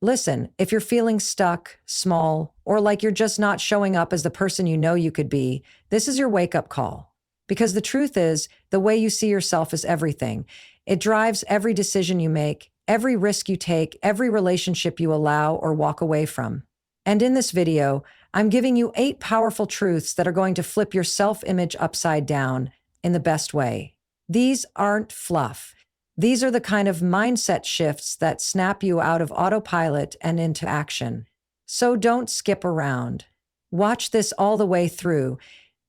Listen, if you're feeling stuck, small, or like you're just not showing up as the person you know you could be, this is your wake-up call. Because the truth is, the way you see yourself is everything. It drives every decision you make, every risk you take, every relationship you allow or walk away from. And in this video, I'm giving you 8 powerful truths that are going to flip your self-image upside down in the best way. These aren't fluff. These are the kind of mindset shifts that snap you out of autopilot and into action. So don't skip around. Watch this all the way through.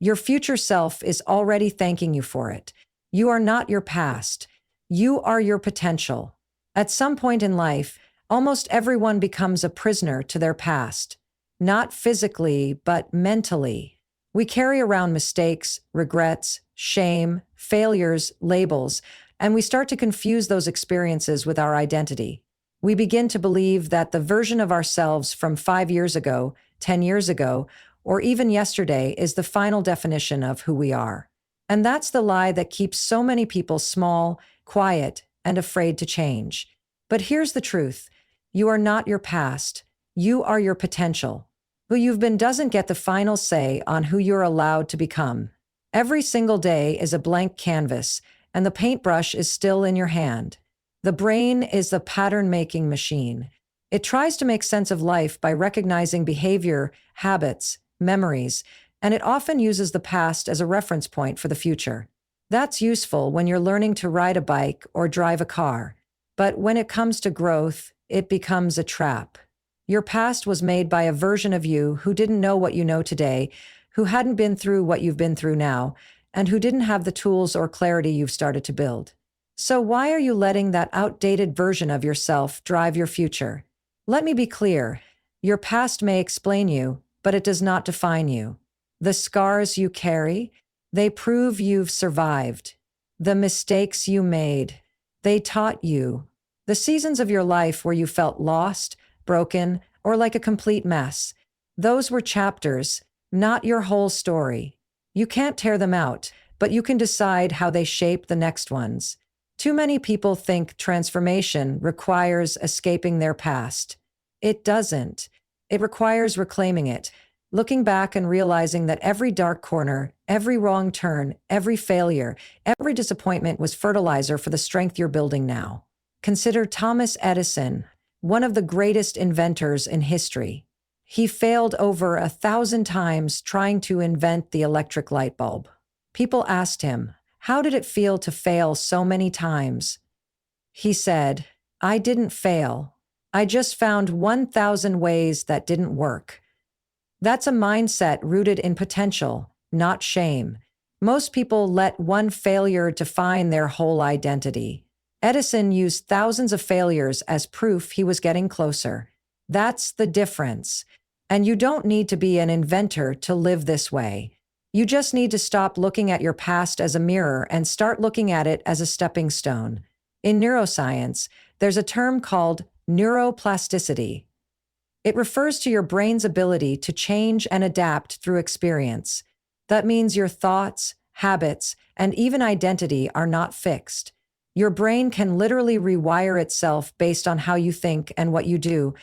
Your future self is already thanking you for it. You are not your past. You are your potential. At some point in life, almost everyone becomes a prisoner to their past. Not physically, but mentally. We carry around mistakes, regrets, shame, failures, labels, and we start to confuse those experiences with our identity. We begin to believe that the version of ourselves from 5 years ago, 10 years ago, or even yesterday is the final definition of who we are. And that's the lie that keeps so many people small, quiet, and afraid to change. But here's the truth. You are not your past. You are your potential. Who you've been doesn't get the final say on who you're allowed to become. Every single day is a blank canvas, and the paintbrush is still in your hand. The brain is the pattern-making machine. It tries to make sense of life by recognizing behavior, habits, memories, and it often uses the past as a reference point for the future. That's useful when you're learning to ride a bike or drive a car. But when it comes to growth, it becomes a trap. Your past was made by a version of you who didn't know what you know today, who hadn't been through what you've been through now, and who didn't have the tools or clarity you've started to build. So why are you letting that outdated version of yourself drive your future? Let me be clear. Your past may explain you, but it does not define you. The scars you carry, they prove you've survived. The mistakes you made, they taught you. The seasons of your life where you felt lost, broken, or like a complete mess, those were chapters, not your whole story. You can't tear them out, but you can decide how they shape the next ones. Too many people think transformation requires escaping their past. It doesn't. It requires reclaiming it, looking back and realizing that every dark corner, every wrong turn, every failure, every disappointment was fertilizer for the strength you're building now. Consider Thomas Edison, one of the greatest inventors in history. He failed over 1,000 times trying to invent the electric light bulb. People asked him, how did it feel to fail so many times? He said, I didn't fail. I just found 1,000 ways that didn't work. That's a mindset rooted in potential, not shame. Most people let one failure define their whole identity. Edison used thousands of failures as proof he was getting closer. That's the difference. And you don't need to be an inventor to live this way. You just need to stop looking at your past as a mirror and start looking at it as a stepping stone. In neuroscience, there's a term called neuroplasticity. It refers to your brain's ability to change and adapt through experience. That means your thoughts, habits, and even identity are not fixed. Your brain can literally rewire itself based on how you think and what you do,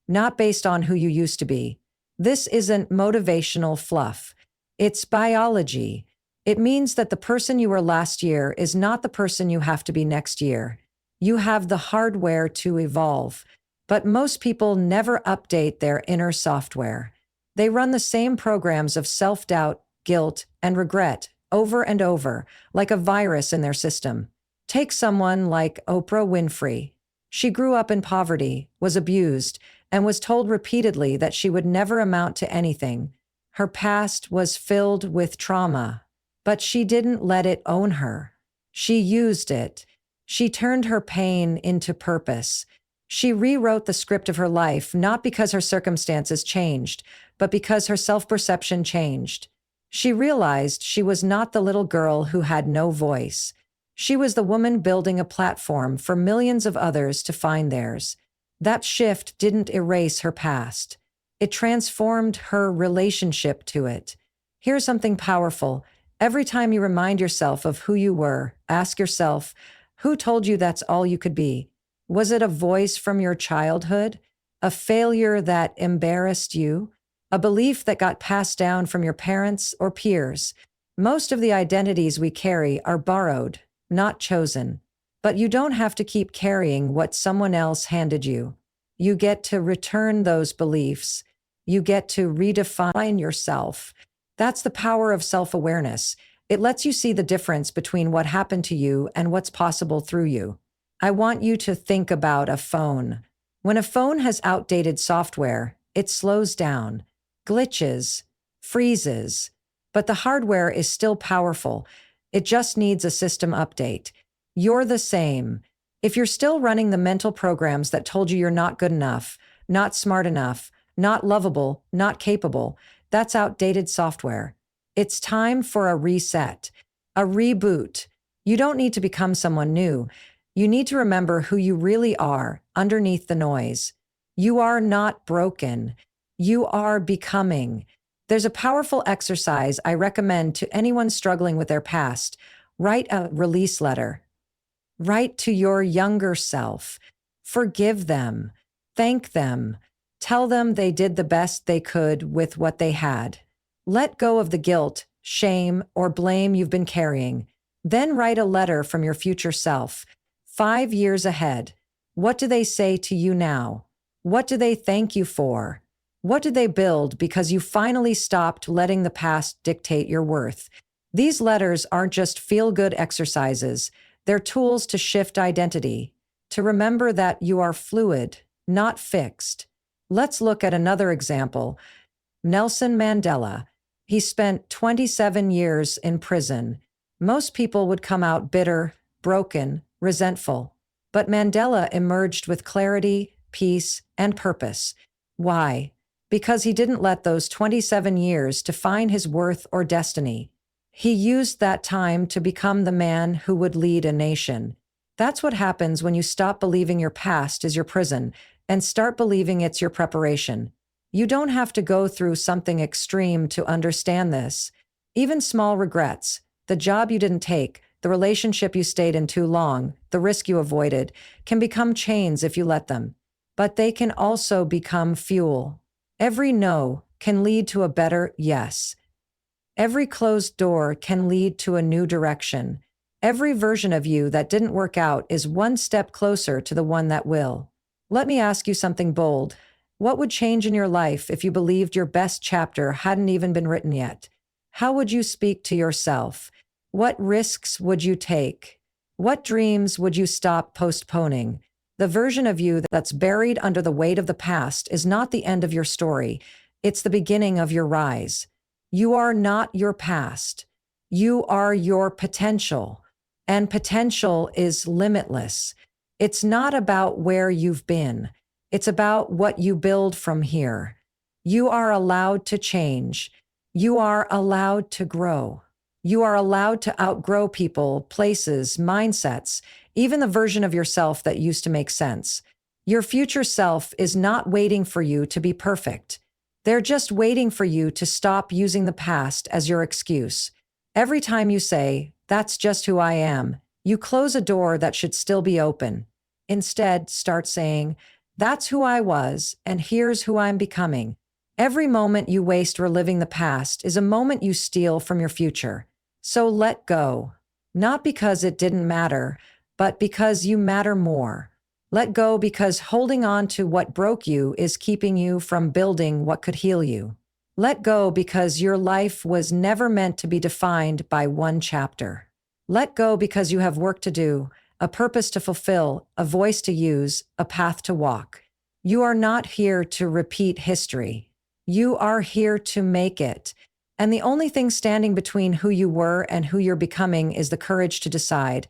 not based on who you used to be. This isn't motivational fluff. It's biology. It means that the person you were last year is not the person you have to be next year. You have the hardware to evolve, but most people never update their inner software. They run the same programs of self-doubt, guilt, and regret over and over, like a virus in their system. Take someone like Oprah Winfrey. She grew up in poverty, was abused, and was told repeatedly that she would never amount to anything. Her past was filled with trauma, but she didn't let it own her. She used it. She turned her pain into purpose. She rewrote the script of her life, not because her circumstances changed, but because her self-perception changed. She realized she was not the little girl who had no voice. She was the woman building a platform for millions of others to find theirs. That shift didn't erase her past. It transformed her relationship to it. Here's something powerful. Every time you remind yourself of who you were, ask yourself, who told you that's all you could be? Was it a voice from your childhood? a failure that embarrassed you, a belief that got passed down from your parents or peers. Most of the identities we carry are borrowed, not chosen. But you don't have to keep carrying what someone else handed you. You get to return those beliefs. You get to redefine yourself. That's the power of self-awareness. It lets you see the difference between what happened to you and what's possible through you. I want you to think about a phone. When a phone has outdated software, it slows down, glitches, freezes, but the hardware is still powerful. It just needs a system update. You're the same. If you're still running the mental programs that told you you're not good enough, not smart enough, not lovable, not capable, that's outdated software. It's time for a reset, a reboot. You don't need to become someone new. You need to remember who you really are underneath the noise. You are not broken. You are becoming. There's a powerful exercise I recommend to anyone struggling with their past. Write a release letter. Write to your younger self. Forgive them. Thank them. Tell them they did the best they could with what they had. Let go of the guilt, shame, or blame you've been carrying. Then write a letter from your future self. 5 years ahead. What do they say to you now? What do they thank you for? What do they build because you finally stopped letting the past dictate your worth? These letters aren't just feel-good exercises. They're tools to shift identity, to remember that you are fluid, not fixed. Let's look at another example. Nelson Mandela. He spent 27 years in prison. Most people would come out bitter, broken, resentful. But Mandela emerged with clarity, peace, and purpose. Why? Because he didn't let those 27 years define his worth or destiny. He used that time to become the man who would lead a nation. That's what happens when you stop believing your past is your prison and start believing it's your preparation. You don't have to go through something extreme to understand this. Even small regrets, the job you didn't take, the relationship you stayed in too long, the risk you avoided, can become chains if you let them. But they can also become fuel. Every no can lead to a better yes. Every closed door can lead to a new direction. Every version of you that didn't work out is one step closer to the one that will. Let me ask you something bold. What would change in your life if you believed your best chapter hadn't even been written yet? How would you speak to yourself? What risks would you take? What dreams would you stop postponing? The version of you that's buried under the weight of the past is not the end of your story. It's the beginning of your rise. You are not your past. You are your potential. And potential is limitless. It's not about where you've been. It's about what you build from here. You are allowed to change. You are allowed to grow. You are allowed to outgrow people, places, mindsets, even the version of yourself that used to make sense. Your future self is not waiting for you to be perfect. They're just waiting for you to stop using the past as your excuse. Every time you say, "That's just who I am," you close a door that should still be open. Instead, start saying, "That's who I was, and here's who I'm becoming." Every moment you waste reliving the past is a moment you steal from your future. So let go. Not because it didn't matter, but because you matter more. Let go because holding on to what broke you is keeping you from building what could heal you. Let go because your life was never meant to be defined by one chapter. Let go because you have work to do, a purpose to fulfill, a voice to use, a path to walk. You are not here to repeat history. You are here to make it. And the only thing standing between who you were and who you're becoming is the courage to decide,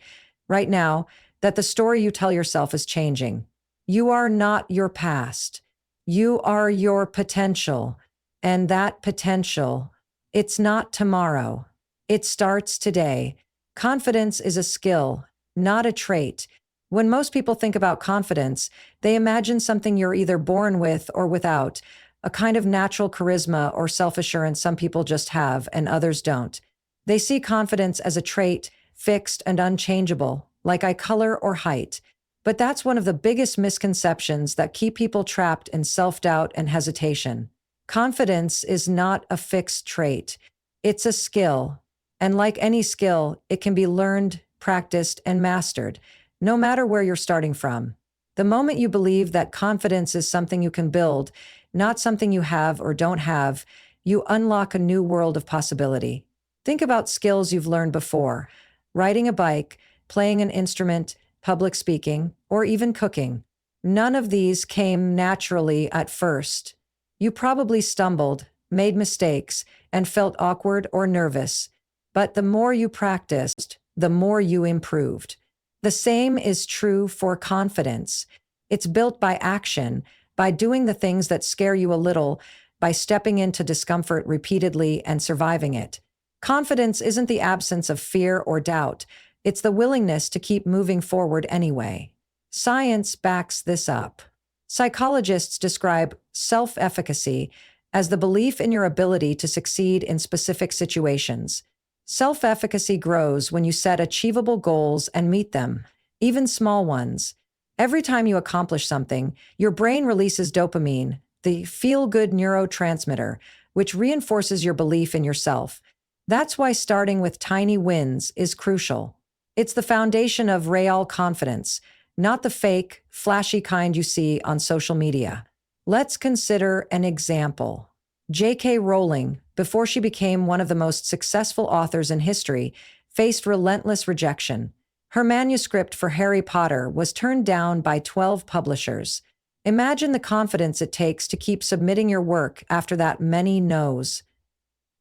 right now, that the story you tell yourself is changing. You are not your past. You are your potential. And that potential, it's not tomorrow. It starts today. Confidence is a skill, not a trait. When most people think about confidence, they imagine something you're either born with or without, a kind of natural charisma or self-assurance some people just have and others don't. They see confidence as a trait, fixed and unchangeable, like eye color or height. But that's one of the biggest misconceptions that keep people trapped in self-doubt and hesitation. Confidence is not a fixed trait. It's a skill. And like any skill, it can be learned, practiced, and mastered, no matter where you're starting from. The moment you believe that confidence is something you can build, not something you have or don't have, you unlock a new world of possibility. Think about skills you've learned before: riding a bike, playing an instrument, public speaking, or even cooking. None of these came naturally at first. You probably stumbled, made mistakes, and felt awkward or nervous. But the more you practiced, the more you improved. The same is true for confidence. It's built by action, by doing the things that scare you a little, by stepping into discomfort repeatedly and surviving it. Confidence isn't the absence of fear or doubt. It's the willingness to keep moving forward anyway. Science backs this up. Psychologists describe self-efficacy as the belief in your ability to succeed in specific situations. Self-efficacy grows when you set achievable goals and meet them, even small ones. Every time you accomplish something, your brain releases dopamine, the feel-good neurotransmitter, which reinforces your belief in yourself. That's why starting with tiny wins is crucial. It's the foundation of real confidence, not the fake, flashy kind you see on social media. Let's consider an example. J.K. Rowling, before she became one of the most successful authors in history, faced relentless rejection. Her manuscript for Harry Potter was turned down by 12 publishers. Imagine the confidence it takes to keep submitting your work after that many no's.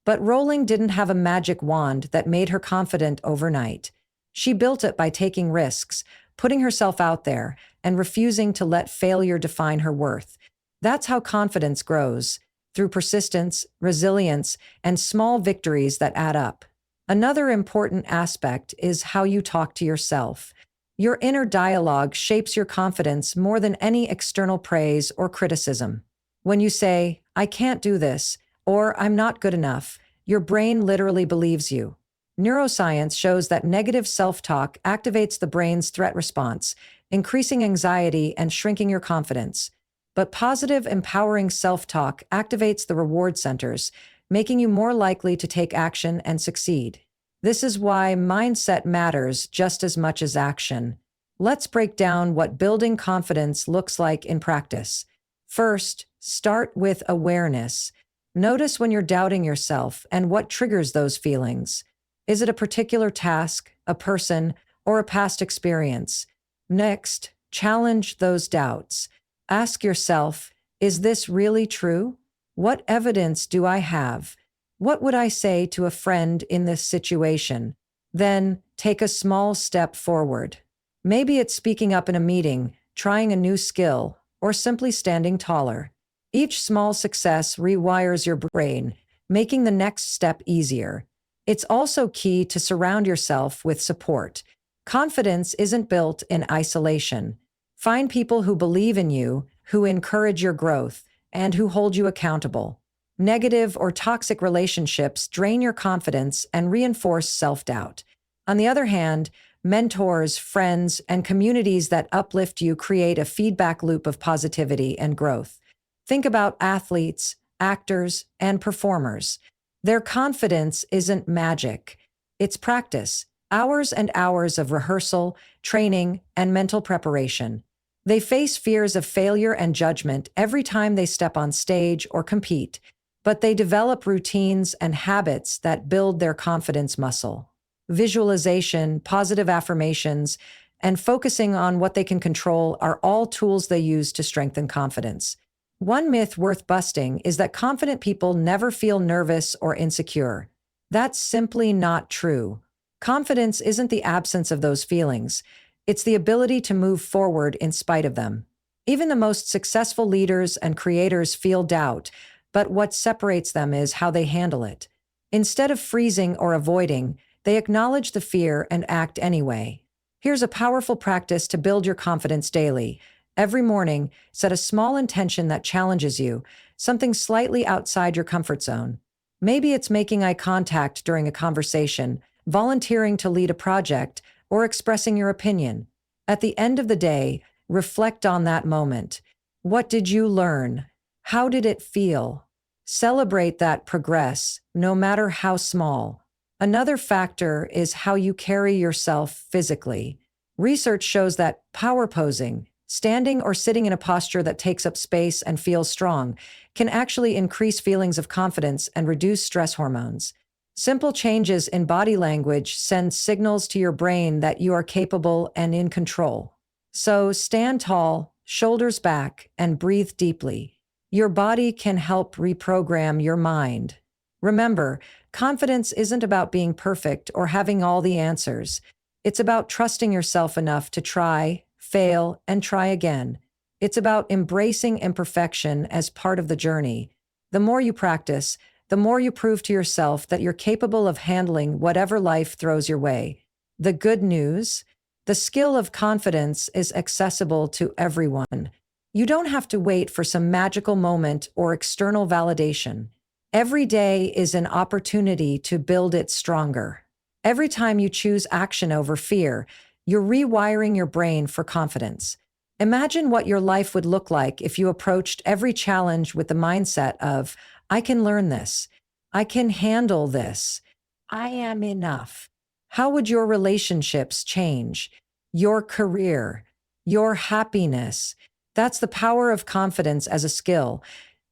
But Rowling didn't have a magic wand that made her confident overnight. She built it by taking risks, putting herself out there, and refusing to let failure define her worth. That's how confidence grows, through persistence, resilience, and small victories that add up. Another important aspect is how you talk to yourself. Your inner dialogue shapes your confidence more than any external praise or criticism. When you say, "I can't do this," or "I'm not good enough," your brain literally believes you. Neuroscience shows that negative self-talk activates the brain's threat response, increasing anxiety and shrinking your confidence. But positive, empowering self-talk activates the reward centers, making you more likely to take action and succeed. This is why mindset matters just as much as action. Let's break down what building confidence looks like in practice. First, start with awareness. Notice when you're doubting yourself and what triggers those feelings. Is it a particular task, a person, or a past experience? Next, challenge those doubts. Ask yourself, is this really true? What evidence do I have? What would I say to a friend in this situation? Then, take a small step forward. Maybe it's speaking up in a meeting, trying a new skill, or simply standing taller. Each small success rewires your brain, making the next step easier. It's also key to surround yourself with support. Confidence isn't built in isolation. Find people who believe in you, who encourage your growth, and who hold you accountable. Negative or toxic relationships drain your confidence and reinforce self-doubt. On the other hand, mentors, friends, and communities that uplift you create a feedback loop of positivity and growth. Think about athletes, actors, and performers. Their confidence isn't magic. It's practice, hours and hours of rehearsal, training, and mental preparation. They face fears of failure and judgment every time they step on stage or compete, but they develop routines and habits that build their confidence muscle. Visualization, positive affirmations, and focusing on what they can control are all tools they use to strengthen confidence. One myth worth busting is that confident people never feel nervous or insecure. That's simply not true. Confidence isn't the absence of those feelings. It's the ability to move forward in spite of them. Even the most successful leaders and creators feel doubt, but what separates them is how they handle it. Instead of freezing or avoiding, they acknowledge the fear and act anyway. Here's a powerful practice to build your confidence daily. Every morning, set a small intention that challenges you, something slightly outside your comfort zone. Maybe it's making eye contact during a conversation, volunteering to lead a project, or expressing your opinion. At the end of the day, reflect on that moment. What did you learn? How did it feel? Celebrate that progress, no matter how small. Another factor is how you carry yourself physically. Research shows that power posing, standing or sitting in a posture that takes up space and feels strong, can actually increase feelings of confidence and reduce stress hormones. Simple changes in body language send signals to your brain that you are capable and in control. So stand tall, shoulders back, and breathe deeply. Your body can help reprogram your mind. Remember, confidence isn't about being perfect or having all the answers. It's about trusting yourself enough to try, fail, and try again. It's about embracing imperfection as part of the journey. The more you practice, the more you prove to yourself that you're capable of handling whatever life throws your way. The good news? The skill of confidence is accessible to everyone. You don't have to wait for some magical moment or external validation. Every day is an opportunity to build it stronger. Every time you choose action over fear, you're rewiring your brain for confidence. Imagine what your life would look like if you approached every challenge with the mindset of, I can learn this. I can handle this. I am enough. How would your relationships change? Your career? Your happiness? That's the power of confidence as a skill.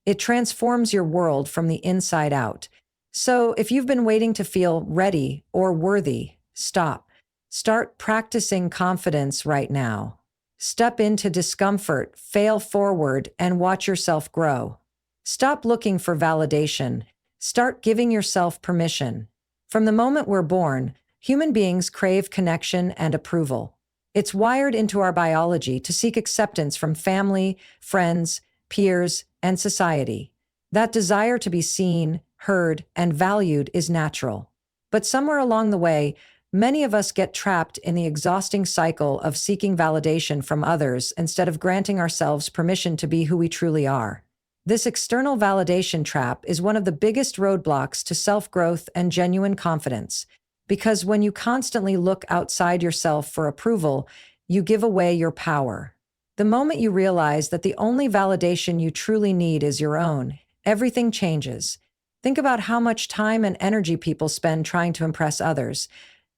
It transforms your world from the inside out. So if you've been waiting to feel ready or worthy, stop. Start practicing confidence right now. Step into discomfort, fail forward, and watch yourself grow. Stop looking for validation. Start giving yourself permission. From the moment we're born, human beings crave connection and approval. It's wired into our biology to seek acceptance from family, friends, peers, and society. That desire to be seen, heard, and valued is natural. But somewhere along the way, many of us get trapped in the exhausting cycle of seeking validation from others instead of granting ourselves permission to be who we truly are. This external validation trap is one of the biggest roadblocks to self-growth and genuine confidence, because when you constantly look outside yourself for approval, you give away your power. The moment you realize that the only validation you truly need is your own, everything changes. Think about how much time and energy people spend trying to impress others,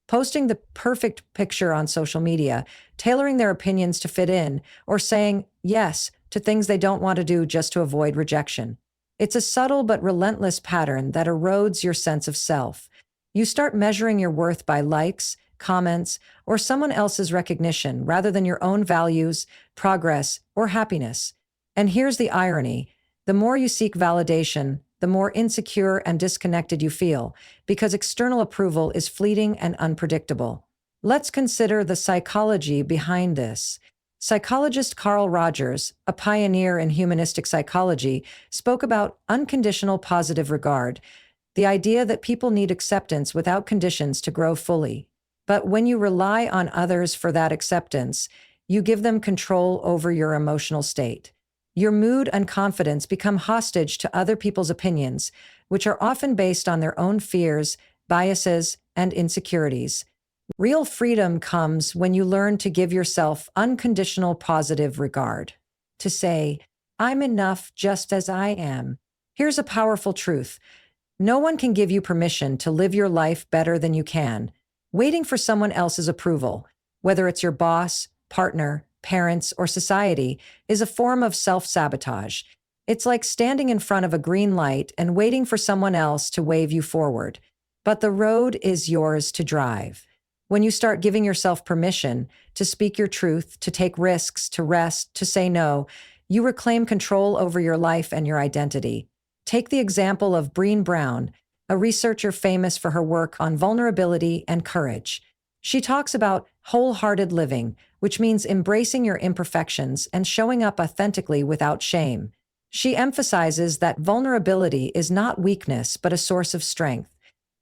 posting the perfect picture on social media, tailoring their opinions to fit in, or saying yes to things they don't want to do just to avoid rejection. It's a subtle but relentless pattern that erodes your sense of self. You start measuring your worth by likes, comments, or someone else's recognition rather than your own values, progress, or happiness. And here's the irony. The more you seek validation, the more insecure and disconnected you feel, because external approval is fleeting and unpredictable. Let's consider the psychology behind this. Psychologist Carl Rogers, a pioneer in humanistic psychology, spoke about unconditional positive regard, the idea that people need acceptance without conditions to grow fully. But when you rely on others for that acceptance, you give them control over your emotional state. Your mood and confidence become hostage to other people's opinions, which are often based on their own fears, biases, and insecurities. Real freedom comes when you learn to give yourself unconditional positive regard. To say, I'm enough just as I am. Here's a powerful truth. No one can give you permission to live your life better than you can. Waiting for someone else's approval, whether it's your boss, partner, parents, or society, is a form of self-sabotage. It's like standing in front of a green light and waiting for someone else to wave you forward. But the road is yours to drive. When you start giving yourself permission to speak your truth, to take risks, to rest, to say no, you reclaim control over your life and your identity. Take the example of Brené Brown, a researcher famous for her work on vulnerability and courage. She talks about wholehearted living, which means embracing your imperfections and showing up authentically without shame. She emphasizes that vulnerability is not weakness, but a source of strength.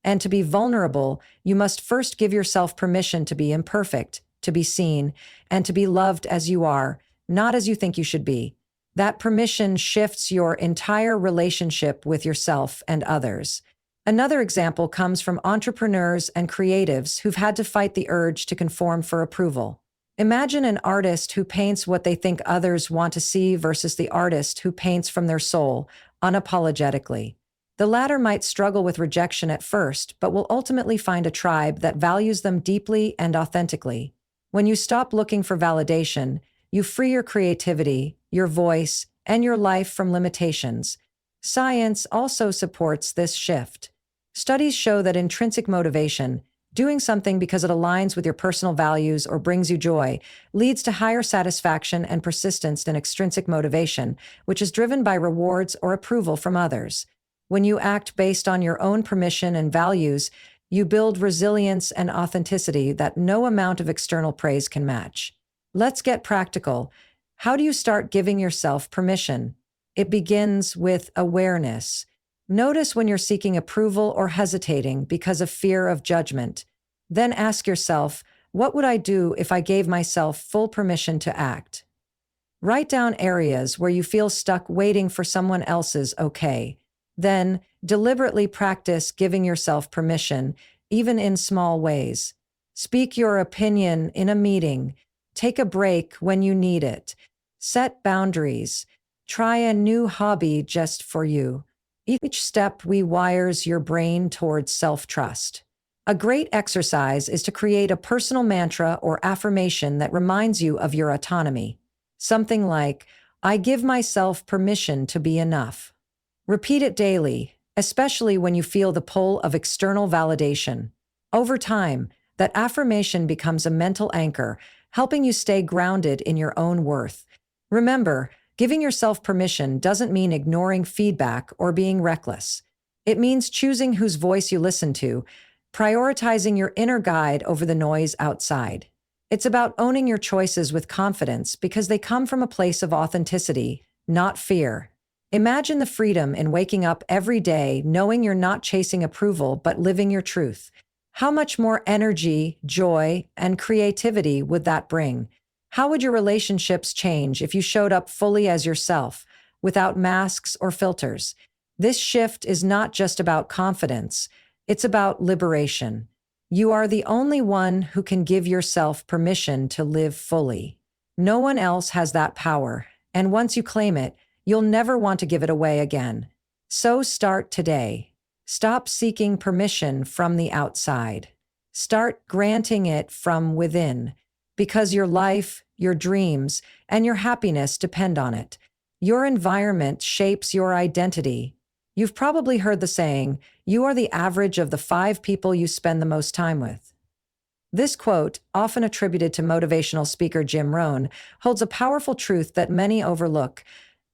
And to be vulnerable, you must first give yourself permission to be imperfect, to be seen, and to be loved as you are, not as you think you should be. That permission shifts your entire relationship with yourself and others. Another example comes from entrepreneurs and creatives who've had to fight the urge to conform for approval. Imagine an artist who paints what they think others want to see versus the artist who paints from their soul, unapologetically. The latter might struggle with rejection at first, but will ultimately find a tribe that values them deeply and authentically. When you stop looking for validation, you free your creativity, your voice, and your life from limitations. Science also supports this shift. Studies show that intrinsic motivation, doing something because it aligns with your personal values or brings you joy, leads to higher satisfaction and persistence than extrinsic motivation, which is driven by rewards or approval from others. When you act based on your own permission and values, you build resilience and authenticity that no amount of external praise can match. Let's get practical. How do you start giving yourself permission? It begins with awareness. Notice when you're seeking approval or hesitating because of fear of judgment. Then ask yourself, what would I do if I gave myself full permission to act? Write down areas where you feel stuck waiting for someone else's okay. Then, deliberately practice giving yourself permission, even in small ways. Speak your opinion in a meeting. Take a break when you need it. Set boundaries. Try a new hobby just for you. Each step rewires your brain towards self-trust. A great exercise is to create a personal mantra or affirmation that reminds you of your autonomy. Something like, I give myself permission to be enough. Repeat it daily, especially when you feel the pull of external validation. Over time, that affirmation becomes a mental anchor, helping you stay grounded in your own worth. Remember, giving yourself permission doesn't mean ignoring feedback or being reckless. It means choosing whose voice you listen to, prioritizing your inner guide over the noise outside. It's about owning your choices with confidence because they come from a place of authenticity, not fear. Imagine the freedom in waking up every day knowing you're not chasing approval but living your truth. How much more energy, joy, and creativity would that bring? How would your relationships change if you showed up fully as yourself, without masks or filters? This shift is not just about confidence, it's about liberation. You are the only one who can give yourself permission to live fully. No one else has that power, and once you claim it, you'll never want to give it away again. So start today. Stop seeking permission from the outside. Start granting it from within, because your life, your dreams, and your happiness depend on it. Your environment shapes your identity. You've probably heard the saying, you are the average of the 5 people you spend the most time with. This quote, often attributed to motivational speaker Jim Rohn, holds a powerful truth that many overlook.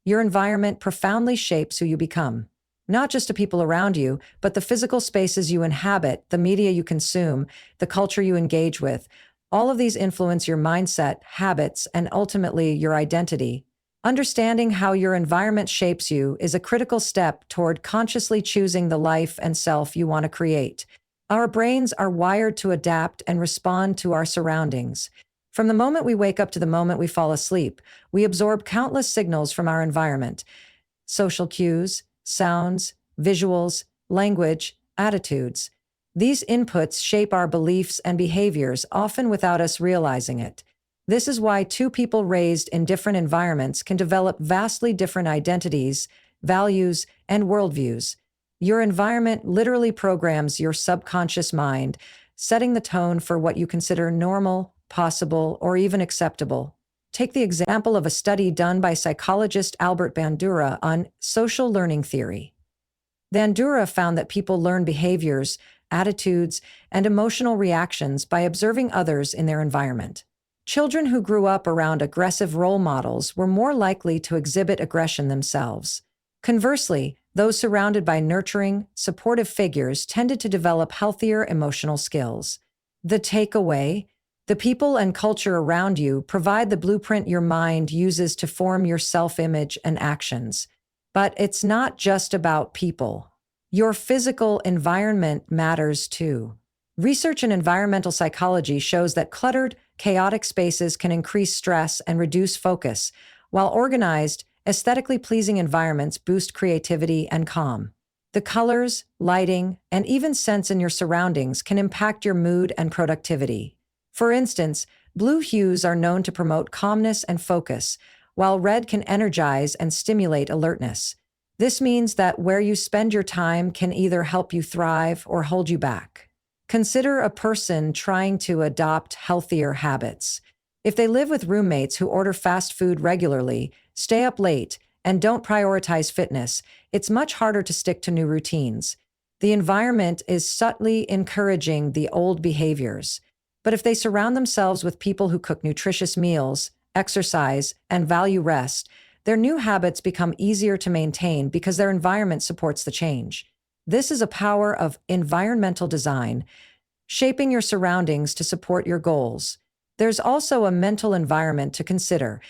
Your environment profoundly shapes who you become. Not just the people around you, but the physical spaces you inhabit, the media you consume, the culture you engage with. All of these influence your mindset, habits, and ultimately your identity. Understanding how your environment shapes you is a critical step toward consciously choosing the life and self you want to create. Our brains are wired to adapt and respond to our surroundings. From the moment we wake up to the moment we fall asleep, we absorb countless signals from our environment. Social cues, sounds, visuals, language, attitudes. These inputs shape our beliefs and behaviors, often without us realizing it. This is why 2 people raised in different environments can develop vastly different identities, values, and worldviews. Your environment literally programs your subconscious mind, setting the tone for what you consider normal, possible, or even acceptable. Take the example of a study done by psychologist Albert Bandura on social learning theory. Bandura found that people learn behaviors, attitudes, and emotional reactions by observing others in their environment. Children who grew up around aggressive role models were more likely to exhibit aggression themselves. Conversely, those surrounded by nurturing, supportive figures tended to develop healthier emotional skills. The takeaway: the people and culture around you provide the blueprint your mind uses to form your self-image and actions. But it's not just about people. Your physical environment matters too. Research in environmental psychology shows that cluttered, chaotic spaces can increase stress and reduce focus, while organized, aesthetically pleasing environments boost creativity and calm. The colors, lighting, and even scents in your surroundings can impact your mood and productivity. For instance, Blue hues are known to promote calmness and focus, while red can energize and stimulate alertness. This means that where you spend your time can either help you thrive or hold you back. Consider a person trying to adopt healthier habits. If they live with roommates who order fast food regularly, stay up late, and don't prioritize fitness, it's much harder to stick to new routines. The environment is subtly encouraging the old behaviors. But if they surround themselves with people who cook nutritious meals, exercise, and value rest, their new habits become easier to maintain because their environment supports the change. This is a power of environmental design, shaping your surroundings to support your goals. There's also a mental environment to consider: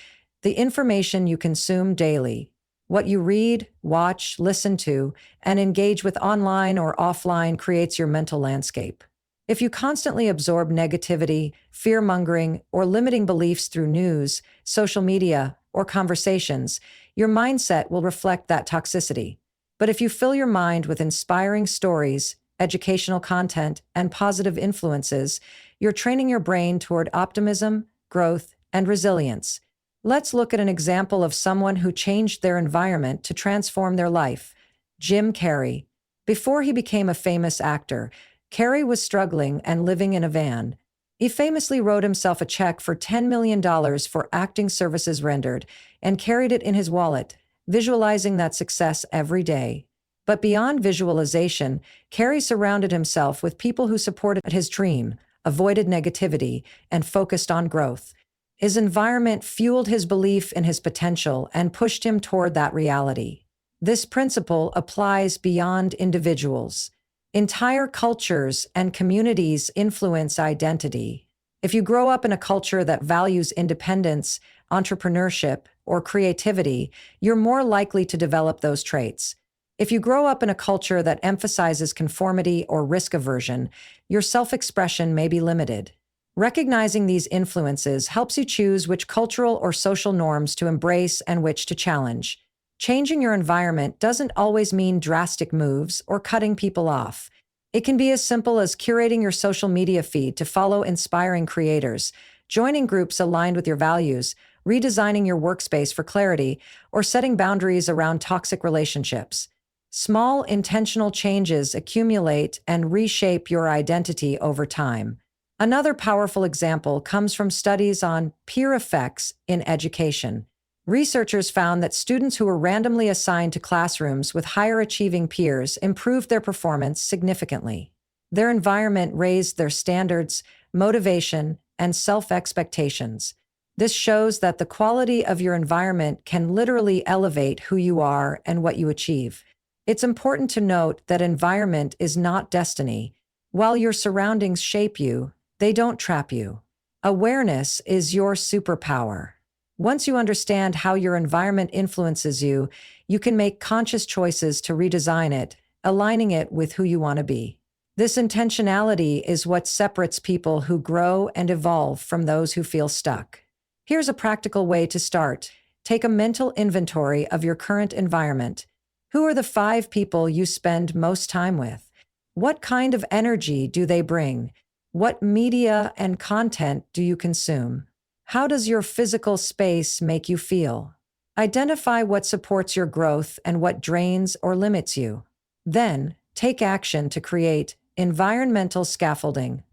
the information you consume daily. What you read, watch, listen to, and engage with online or offline creates your mental landscape. If you constantly absorb negativity, fear-mongering, or limiting beliefs through news, social media, or conversations, your mindset will reflect that toxicity. But if you fill your mind with inspiring stories, educational content, and positive influences, you're training your brain toward optimism, growth, and resilience. Let's look at an example of someone who changed their environment to transform their life. Jim Carrey. Before he became a famous actor, Carrey was struggling and living in a van. He famously wrote himself a check for $10 million for acting services rendered and carried it in his wallet, visualizing that success every day. But beyond visualization, Carrey surrounded himself with people who supported his dream, avoided negativity, and focused on growth. His environment fueled his belief in his potential and pushed him toward that reality. This principle applies beyond individuals. Entire cultures and communities influence identity. If you grow up in a culture that values independence, entrepreneurship, or creativity, you're more likely to develop those traits. If you grow up in a culture that emphasizes conformity or risk aversion, your self-expression may be limited. Recognizing these influences helps you choose which cultural or social norms to embrace and which to challenge. Changing your environment doesn't always mean drastic moves or cutting people off. It can be as simple as curating your social media feed to follow inspiring creators, joining groups aligned with your values, redesigning your workspace for clarity, or setting boundaries around toxic relationships. Small, intentional changes accumulate and reshape your identity over time. Another powerful example comes from studies on peer effects in education. Researchers found that students who were randomly assigned to classrooms with higher achieving peers improved their performance significantly. Their environment raised their standards, motivation, and self-expectations. This shows that the quality of your environment can literally elevate who you are and what you achieve. It's important to note that environment is not destiny. While your surroundings shape you, they don't trap you. Awareness is your superpower. Once you understand how your environment influences you, you can make conscious choices to redesign it, aligning it with who you want to be. This intentionality is what separates people who grow and evolve from those who feel stuck. Here's a practical way to start. Take a mental inventory of your current environment. Who are the 5 people you spend most time with? What kind of energy do they bring? What media and content do you consume? How does your physical space make you feel? Identify what supports your growth and what drains or limits you. Then, take action to create environmental scaffolding.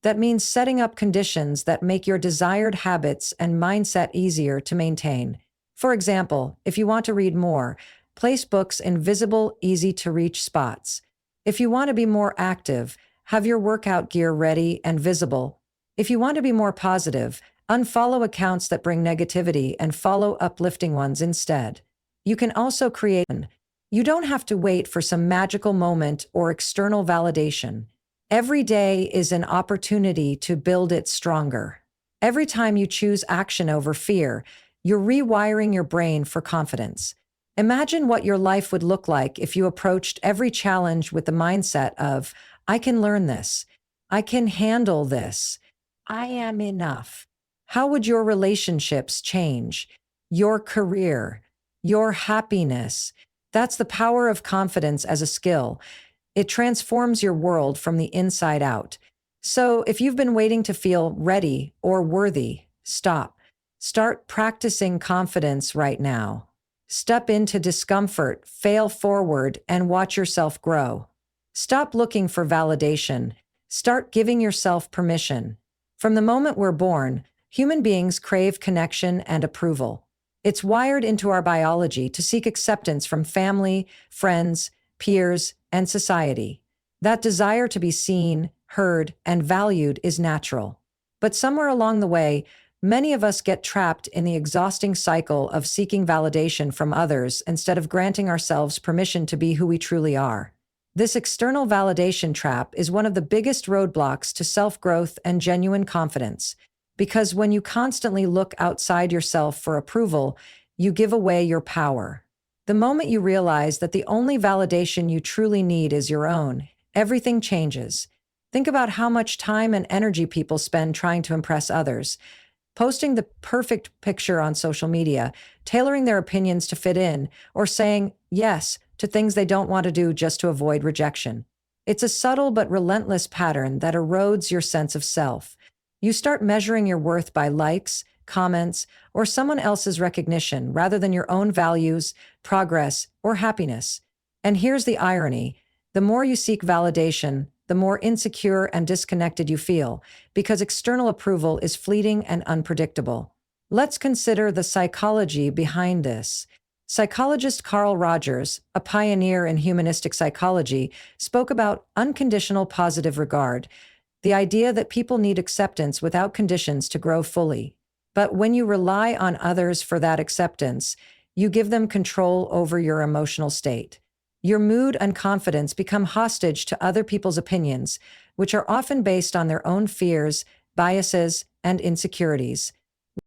That means setting up conditions that make your desired habits and mindset easier to maintain. For example, if you want to read more, place books in visible, easy-to-reach spots. If you want to be more active, have your workout gear ready and visible. If you want to be more positive, unfollow accounts that bring negativity and follow uplifting ones instead. You can also create one. You don't have to wait for some magical moment or external validation. Every day is an opportunity to build it stronger. Every time you choose action over fear, you're rewiring your brain for confidence. Imagine what your life would look like if you approached every challenge with the mindset of, I can learn this. I can handle this. I am enough. How would your relationships change? Your career? Your happiness? That's the power of confidence as a skill. It transforms your world from the inside out. So if you've been waiting to feel ready or worthy, stop. Start practicing confidence right now. Step into discomfort, fail forward, and watch yourself grow. Stop looking for validation. Start giving yourself permission. From the moment we're born, human beings crave connection and approval. It's wired into our biology to seek acceptance from family, friends, peers, and society. That desire to be seen, heard, and valued is natural. But somewhere along the way, many of us get trapped in the exhausting cycle of seeking validation from others instead of granting ourselves permission to be who we truly are. This external validation trap is one of the biggest roadblocks to self-growth and genuine confidence, because when you constantly look outside yourself for approval, you give away your power. The moment you realize that the only validation you truly need is your own, everything changes. Think about how much time and energy people spend trying to impress others, posting the perfect picture on social media, tailoring their opinions to fit in, or saying yes to things they don't want to do just to avoid rejection. It's a subtle but relentless pattern that erodes your sense of self. You start measuring your worth by likes, comments, or someone else's recognition rather than your own values, progress, or happiness. And here's the irony. The more you seek validation, the more insecure and disconnected you feel, because external approval is fleeting and unpredictable. Let's consider the psychology behind this. Psychologist Carl Rogers, a pioneer in humanistic psychology, spoke about unconditional positive regard, the idea that people need acceptance without conditions to grow fully. But when you rely on others for that acceptance, you give them control over your emotional state. Your mood and confidence become hostage to other people's opinions, which are often based on their own fears, biases, and insecurities.